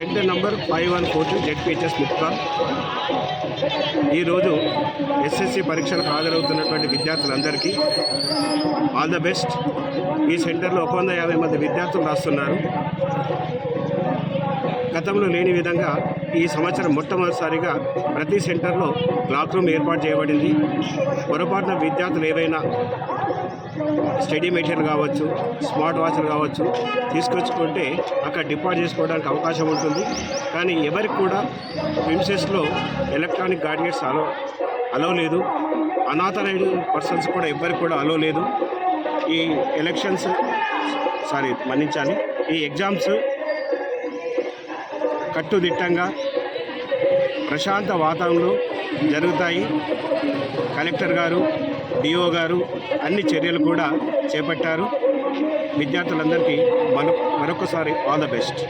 Centre number 5142 ZPHS ముత్కాల్. ఈరోజు SSC పరీక్షలకు హాజరవుతున్నటువంటి విద్యార్థులందరికీ ఆల్ ద బెస్ట్. ఈ సెంటర్లో 150 మంది విద్యార్థులు రాస్తున్నారు. గతంలో లేని విధంగా ఈ సంవత్సరం మొట్టమొదటిసారిగా ప్రతి సెంటర్లో క్లాక్ రూమ్ ఏర్పాటు చేయబడింది. పొరపాటున విద్యార్థులు ఏవైనా స్టడీ మెటీరియల్ కావచ్చు, స్మార్ట్ వాచ్లు కావచ్చు తీసుకొచ్చుకుంటే అక్కడ డిపాజిట్ చేసుకోవడానికి అవకాశం ఉంటుంది. కానీ ఎవరికి కూడా ప్రిన్సెస్లో ఎలక్ట్రానిక్ గాడ్జెట్స్ అలో లేదు. అనాథరైజ్డ్ పర్సన్స్ కూడా ఎవరికి కూడా అలో లేదు. ఈ ఈ ఎగ్జామ్స్ కట్టుదిట్టంగా ప్రశాంత వాతావరణంలో జరుగుతాయి. కలెక్టర్ గారు, డిఓ గారు అన్ని చర్యలు కూడా చేపట్టారు. విద్యార్థులందరికీ మరొకసారి ఆల్ ద బెస్ట్.